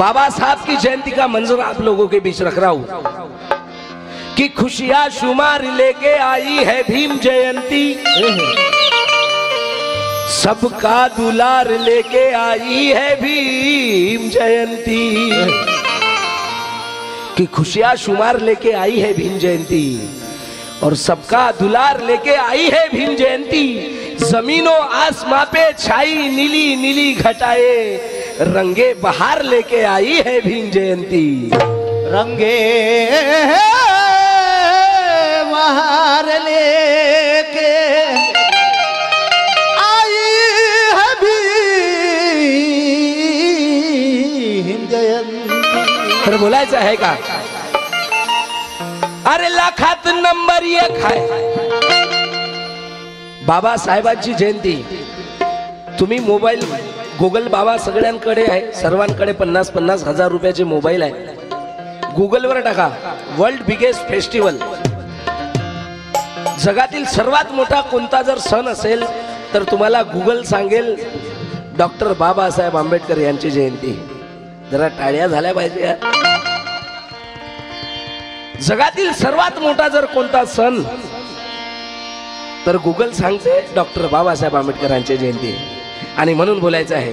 बाबा साहब की जयंती का मंजर आप लोगों के बीच रख रहा हूं कि खुशियां शुमार लेके आई है भीम जयंती, सबका दुलार लेके आई है भीम जयंती, कि खुशियां शुमार लेके आई है भीम जयंती और सबका दुलार लेके आई है भीम जयंती। जमीनों आसमां पे छाई नीली नीली घटाए, रंगे बहार लेके आई है भीम जयंती। रंगे बहार लेके आई है भीम जयंती। तर बोलायचं आहे का? अरे लाखात नंबर एक आहे बाबा साहेबांची जयंती। तुम्ही मोबाईल गुगल बाबा सगळ्यांकडे आहे, सर्वांकडे 50-50 हजार रुपयाचे मोबाईल आहे। गुगलवर टाका वर्ल्ड बिगेस्ट फेस्टिवल, जगातील सर्वात मोठा कोणता जर सण असेल तर तुम्हाला गुगल सांगेल डॉक्टर बाबासाहेब आंबेडकर यांची जयंती। जरा टाळ्या झाल्या पाहिजे। जगातील सर्वात मोठा जर कोणता सण तर गुगल सांगते डॉक्टर बाबासाहेब आंबेडकरांची जयंती। आणि म्हणून बोलायचं आहे,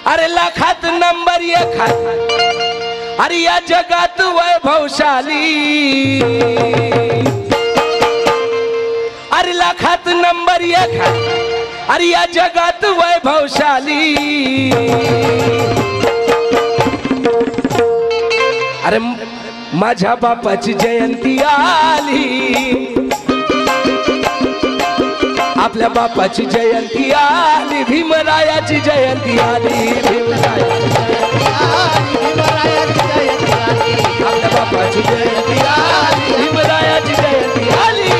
अरे लाखात नंबर एक आहे, अरे या जगात वैभवशाली, अरे लाखात नंबर एक आहे, अरे या जगात वैभवशाली। अरे माझ्या बापाची जयंती आली, आपल्या बापाची जयंती आली, भीमरायाची जयंती आली, भीमरायाची जयंती आली, आपल्या बापाची जयंती आली, भीमरायाची जयंती आली।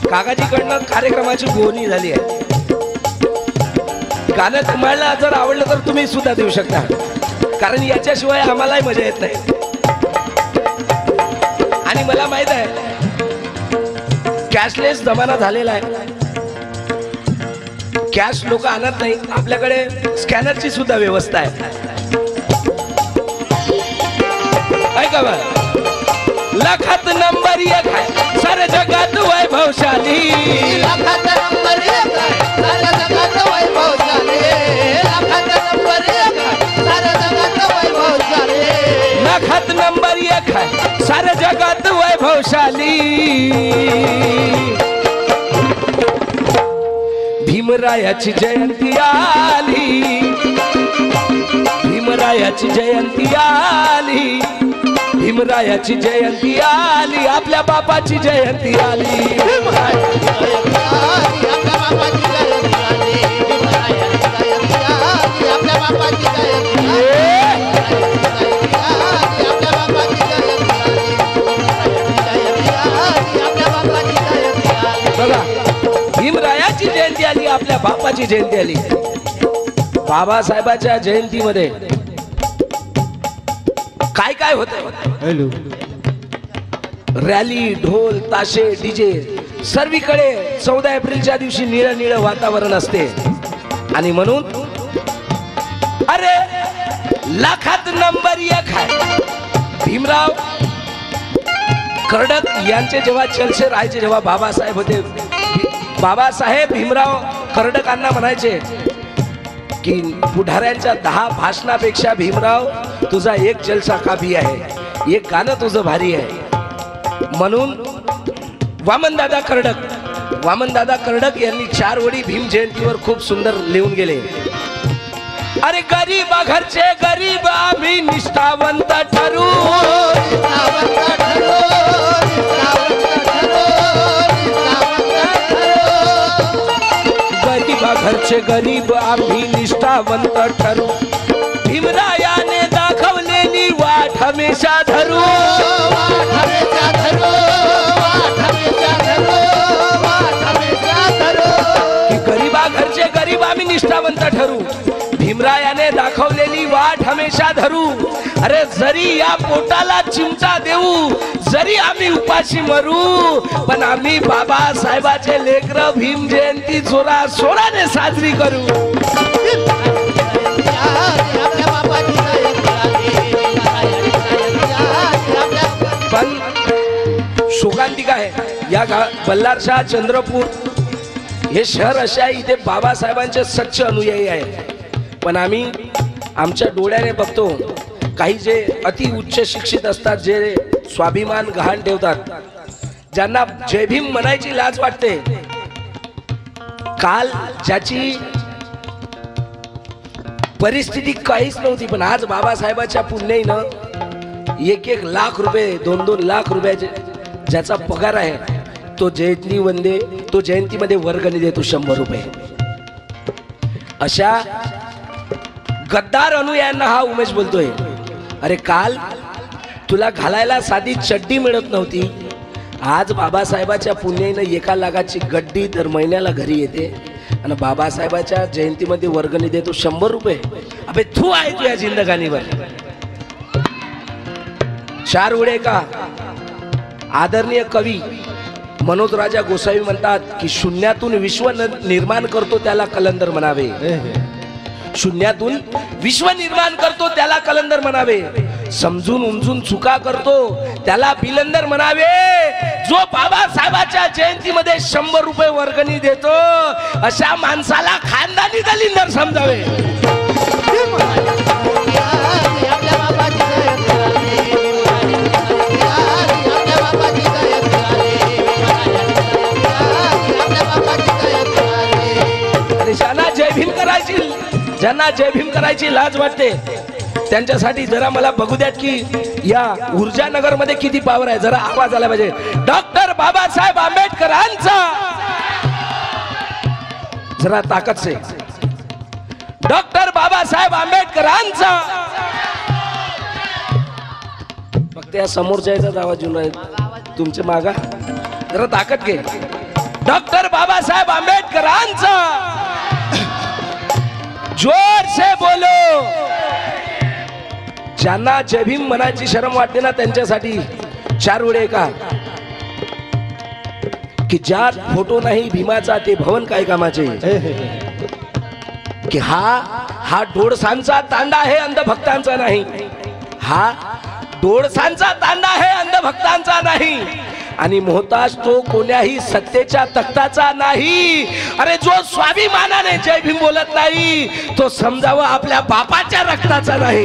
काकाजीकडनं कार्यक्रमाची बोलणी झाली आहे। गाणं तुम्हाला जर आवडलं तर तुम्ही सुद्धा देऊ शकता, कारण याच्याशिवाय आम्हालाही मजा येत नाही। आणि मला माहित आहे कॅशलेस जमाना झालेला आहे, कॅश लोक आणत नाही, आपल्याकडे स्कॅनरची सुद्धा व्यवस्था आहे। ऐका बा, लाखात नंबर एक आहे सारे जगात वैभवशाली, लाखात नंबर एक आहे सारे जगात वैभवशाली, लाखात नंबर एक आहे सारे जगात वैभवशाली, लाखात नंबर एक आहे सारे जगात वैभवशाली। भीमरायाची जयंती आली, भीमरायाची जयंती आली, भीमरायाची जयंती आली, आपल्या बापाची जयंती आली, भीमरायाची जयंती आली, आपल्या बापाची जयंती आली, भीमरायाची जयंती आली, आपल्या बापाची जयंती आली, आपल्या बापाची जयंती आली, आपल्या बापाची जयंती आली। बघा, भीमरायाची जयंती आली, आपल्या बापाची जयंती आली। बाबासाहेबाच्या जयंतीमध्ये काय काय होतं? रॅली, ढोल, ताशे, डीजे, सर्वीकडे 14 एप्रिलच्या दिवशी निळं निळं वातावरण असते। आणि म्हणून अरे लाखात नंबर एक आहे भीमराव कर्डक यांचे जेव्हा चलसे राहायचे, जेव्हा बाबासाहेब होते, बाबासाहेब भीमराव कर्डकांना म्हणायचे की पुढाऱ्यांच्या 10 भाषणापेक्षा भीमराव तुझा एक जलसा काफी आहे, एक गाणं तुझं भारी आहे। म्हणून वामनदादा कर्डक यांनी 4 ओळी भीम जयंतीवर खूप सुंदर लिहून गेले। अरे गरीबा घरचे गरीब आम्ही निष्ठावंत ठरू, गरीबा घरचे गरीब आम्ही निष्ठावंत ठरू, भीमरायाने दाखवलेली वाट हमेशा धरू, की गरीबा घरचे गरीब आम्ही निष्ठावंत ठरू, भीमरायाने दाखवलेली वाट हमेशा धरू. अरे जरी या पोटाला चिमटा देऊ, जरी आम्ही उपाशी मरू, पण आम्ही बाबासाहेबाचे लेकर भीम जयंती जोरा सोराने साजरी करू. पण शोकांतिका आहे, या बल्लारशाह चंद्रपूर हे शहर असे आहे, इथे बाबासाहेबांचे सच्चे अनुयायी आहे. पण आम्ही आमच्या डोळ्याने बघतो, काही जे अति उच्च शिक्षित असतात, जे स्वाभिमान गहाण ठेवतात, ज्यांना जय भीम म्हणायची लाज वाटते. काल ज्याची परिस्थिती काहीच नव्हती, पण आज बाबासाहेबाच्या पुण्याईनं 1-1 लाख रुपये, 2-2 लाख रुपयाचे ज्याचा पगार आहे, तो जयंतीमध्ये वर्गणी देतो 100 रुपये. अशा गद्दार अनुयायांना हा उमेश बोलतोय, अरे काल तुला घालायला साधी चड्डी मिळत नव्हती, आज बाबासाहेबाच्या पुण्याईनं 1 लाखाची गड्डी दर महिन्याला घरी येते आणि बाबासाहेबाच्या जयंतीमध्ये वर्गणी देतो 100 रुपये. अबे तू आहे तुझ्या जिंदगानीवर. 4 उडे का. आदरणीय कवी मनोज राजा गोसावी म्हणतात की शून्यातून विश्व निर्माण करतो त्याला कलंदर म्हणावे. शून्यातून विश्व निर्माण करतो त्याला कलंदर म्हणावे. समजून उमजून चुका करतो त्याला बिलंदर म्हणावे. जो बाबासाहेबाच्या जयंतीमध्ये 100 रुपये वर्गणी देतो, अशा माणसाला खानदानी दलिंदर समजावे. ज्यांना जय भीम करायची लाज वाटते, त्यांच्यासाठी जरा मला बघू द्यात की या ऊर्जानगर मध्ये किती पावर आहे. जरा आवाज आला पाहिजे. डॉक्टर बाबासाहेब आंबेडकरांचा जरा ताकद से. डॉक्टर बाबासाहेब आंबेडकरांचा. फक्त या समोरच्या याचाच आवाज येऊन राहील तुमच्या मागा. जरा ताकद घे. डॉक्टर बाबासाहेब आंबेडकरांचा. जोर से बोलो. ज्यांना जय भीम म्हणायची शरम वाटते ना, त्यांच्यासाठी 4 उडे का. की ज्यात फोटो नाही भीमाचा ते भवन काय कामाचे. की हा डोळसांचा तांडा आहे, अंधभक्तांचा नाही. हा डोळसांचा तांडा आहे, अंधभक्तांचा नाही. आणि मोहताज तो कोण्याही सत्तेच्या तख्ताचा नाही. अरे जो स्वाभिमानाने जय भीम बोलत नाही, तो समजावं आपल्या बापाच्या रक्ताचा नाही.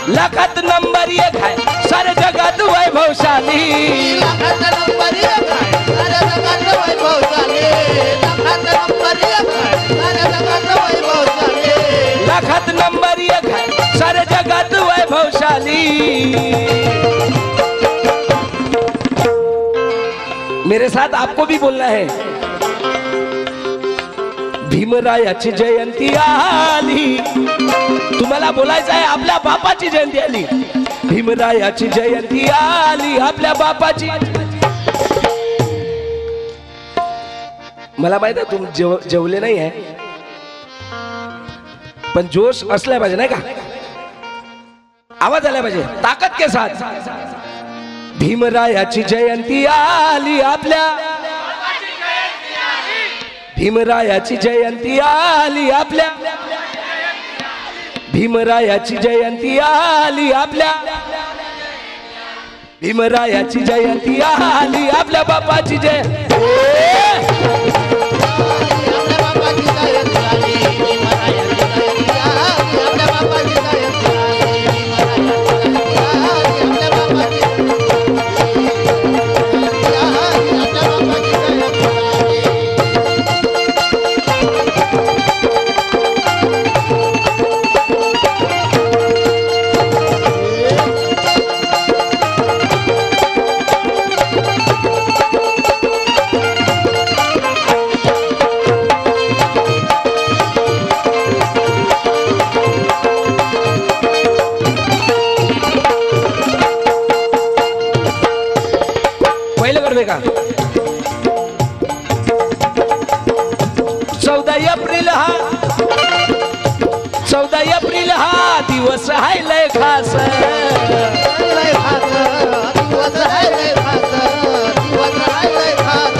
लाखात नंबर 1 आहे सारे जगात वैभवशाली. लाखात नंबर 1 आहे सारे जगात वैभवशाली. लाखात नंबर 1 आहे सारे जगात वैभवशाली. लाखात नंबर 1 है सारे जगत वैभवशाली. मेरे साथ आपको भी बोलना है. भीमरायाची जयंती आली. तुम्हाला बोलायचं आहे आपल्या बापाची जयंती आली. भीमरायाची जयंती आली आपल्या बापाची. मला माहित आहे तुम जेवले नाही आहे, पण जोश असला पाहिजे नाही का. आवाज आला पाहिजे ताकद के साथ. भीमरायाची जयंती आली आपल्या. भीमरायाची जयंती आली आपल्या. भीमरायाची जयंती आली आपल्या. भीमरायाची जयंती आली आपल्या बापाची जय. का 14 एप्रिल हा दिवस आहे लय खास. लय खास दिवस आहे लय खास, दिवस आहे लय खास.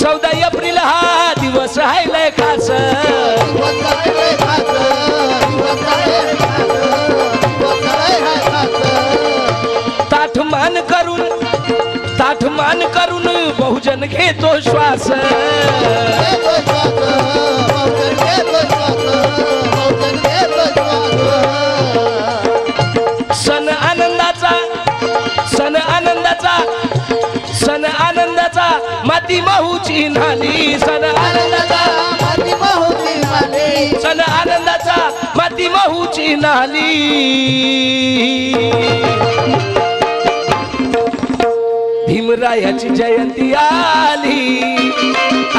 14 एप्रिल हा दिवस आहे लय खास. दिवस आहे लय खास, दिवस आहे लय खास, दिवस आहे खास. ताठ मान करून बहुजन घेतो श्वास. घेतो श्वास, बहुजन घेतो श्वास, बहुजन घेतो श्वास. सण आनंदाचा माती माहूची नाली. सण आनंदाचा माती माहूची नाली. सण आनंदाचा माती माहूची नाली. भीमरायाची जयंती आली.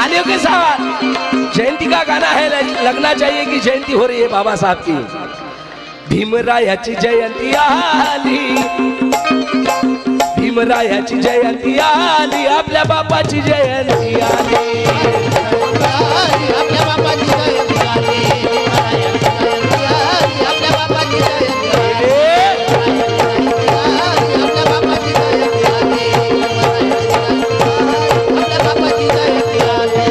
आली हो के साहब? जयंती का गाना है, लगना चाहिए कि जयंती हो रही है बाबा साहब की. भीमरायाची जयंती आली. भीमरायाची जयंती आली. आपल्या बापाची जयंती आली. आपल्या बापाची जयंती आली. आपल्या बापाची जयंती आली. आपल्या बापाची जयंती आली. आपल्या बापाची जयंती आली.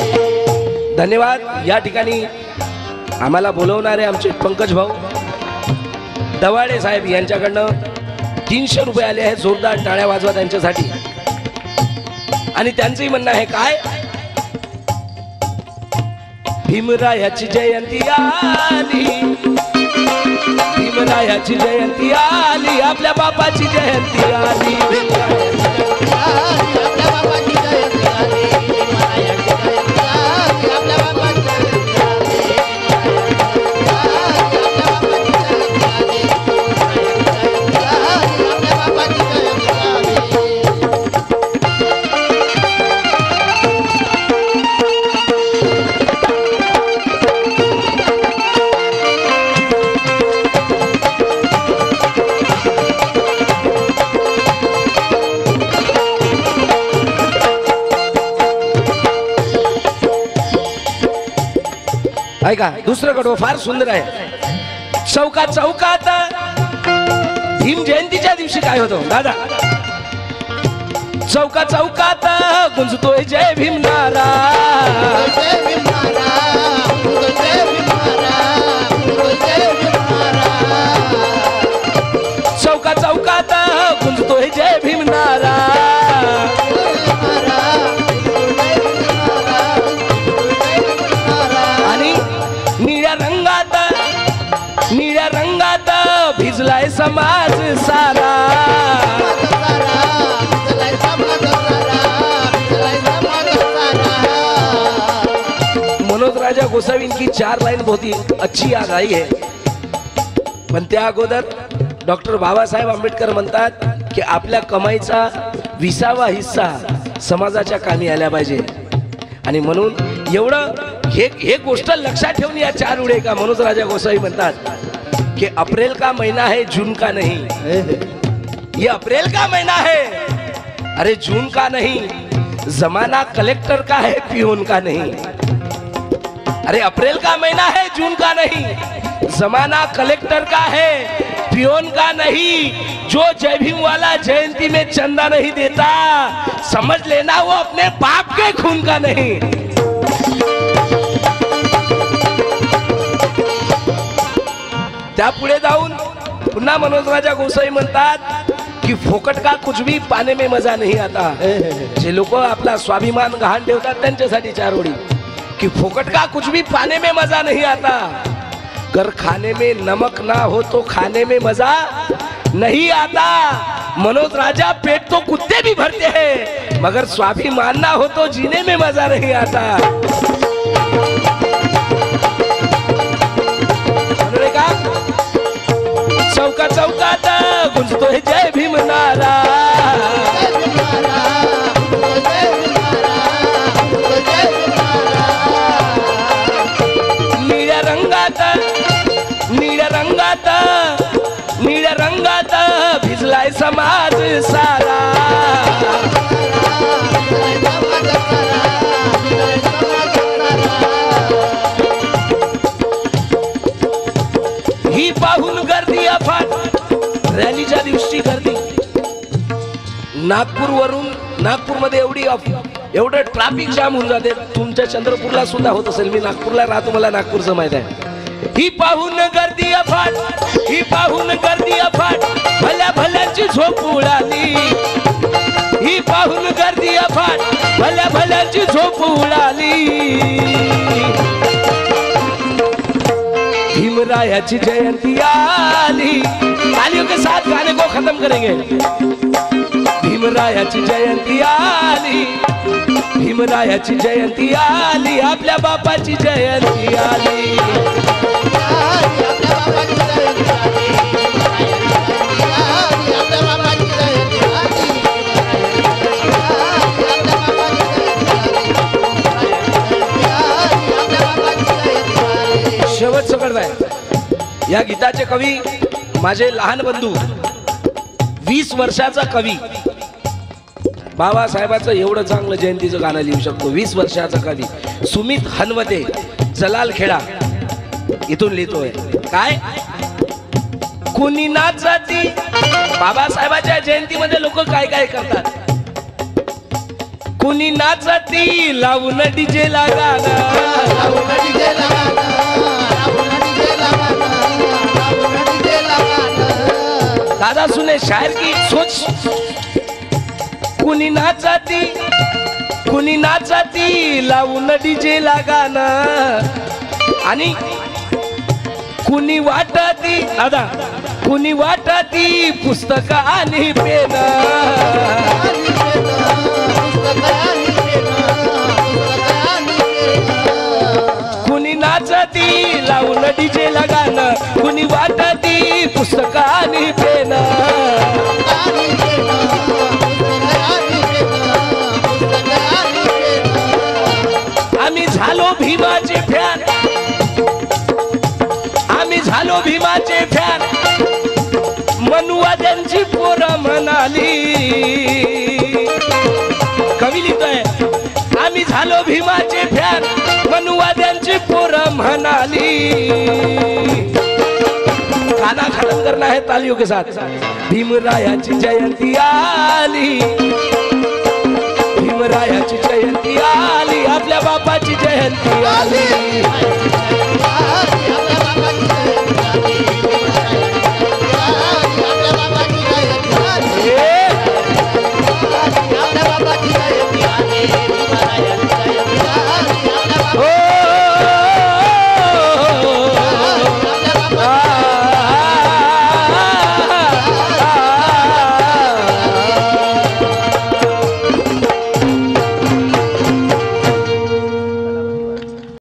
धन्यवाद. या ठिकाणी आम्हाला बोलवणारे आमचे पंकज भाऊ दवाडे साहेब यांच्याकडनं 300 रुपये आले आहेत. जोरदार टाळ्या वाजवा त्यांच्यासाठी. आणि त्यांचंही म्हणणं आहे काय, भीमरायाची जयंती आली. भीमरायाची जयंती आली. आपल्या बापाची जयंती आली. आपल्या बापाची जयंती आली. आपल्या बापाची जयंती आली. आपल्या बापाची जयंती आली. ऐका दुसरं कडवं फार सुंदर आहे. चौकात भीम जयंतीच्या दिवशी काय होतं दादा? चौकात गुंजतोय जय भीम नारा. जय भीम नारा, जय भीम नारा, जय भीम नारा. चौकात गुंजतोय जय भीम नारा. आणि निळ्या रंगात भिजलाय समाज सारा. मनोज राजा गोसावी की 4 लाइन बहुत ही अच्छी याद आई है. पण त्या अगोदर डॉक्टर बाबासाहेब आंबेडकर म्हणतात की आपल्या कमाईचा 20वा हिस्सा समाजाच्या कामी आल्या पाहिजे. आणि म्हणून एवढं हे गोष्ट लक्षात ठेवून या 4 उडे का मनोज राजा गोसावी म्हणतात कि अप्रैल का महीना है जून का नहीं. ये अप्रैल का महीना है, अरे जून का नहीं. जमाना कलेक्टर का है पियून का नहीं. अरे अप्रैल का महीना है जून का नहीं. जमाना कलेक्टर का है पियोन का नहीं. जो जय भीम वाला जयंती में चंदा नहीं देता समझ लेना वो अपने बाप के खून का नहीं. त्यापुढे जाऊन पुन्हा मनोज राजा गोसाई म्हणतात की फोकट का कुछ भी पाने में मजा नहीं आता. जे लोक आपला स्वाभिमान गहाण ठेवतात त्यांच्यासाठी 4 ओळी कि फोकट का कुछ भी पाने में मजा नहीं आता. कर खाने में नमक ना हो तो खाने में मजा नहीं आता. मनोज राजा पेट तो कुत्ते भी भरते हैं मगर स्वाभिमान ना हो तो जीने में मजा नहीं आता. चौकात गुंजतोय जय भीम नारा. निळ्या रंगात भिजलाय समाज सारा. पाहून गर्दी अफाट रॅलीच्या दिवशी गर्दी नागपूरमध्ये एवढं ट्रॅफिक जाम होऊन जाते तुमच्या चंद्रपूरला सुद्धा होत असेल मी नागपूरला राहतो मला नागपूरचं माहित आहे ही पाहून गर्दी अफाट भल्या भल्यांची झोप उडाली ही पाहून गर्दी अफाट भल्या भल्यांची झोप उडाली भीमरायाची जयंती आली तालियों के साथ गाने को खत्म करेंगे भीमरायाची जयंती आली भीमरायाची जयंती आली आपल्या बापाची जयंती आली शेवटचं कडवं आहे या गीताचे कवी माझे लहान बंधू 20 वर्षाचा कवी बाबासाहेबाचं एवढं चांगलं जयंतीचं गाणं लिहू शकतो 20 वर्षाचा कवी सुमित हनवते जलालखेडा इथून लिहितोय काय कुणी नाचती बाबासाहेबाच्या जयंतीमध्ये लोक काय काय करतात कुणी नाचती लावून डीजे ला दादा सुने शायर की सोच कुणी नाचती लावून डीजे ला गाणं आणि कुणी वाटती दादा कुणी वाटती पुस्तक आणि पेन कुणी नाचती लावून डीजे ला गाणं कुणी वाटती पुस्तक आणि पेन आम्ही झालो भीमाचे फॅन भीमाचे फॅन मनुवाद्यांची पोरं म्हणाली कवी लिहितोय आम्ही झालो भीमाचे फॅन मनुवाद्यांची पोरं म्हणाली गाना खत्म करना है तालियों के साथ भीमरायाची जयंती आली भीमरायाची जयंती आली आपल्या बापाची जयंती आली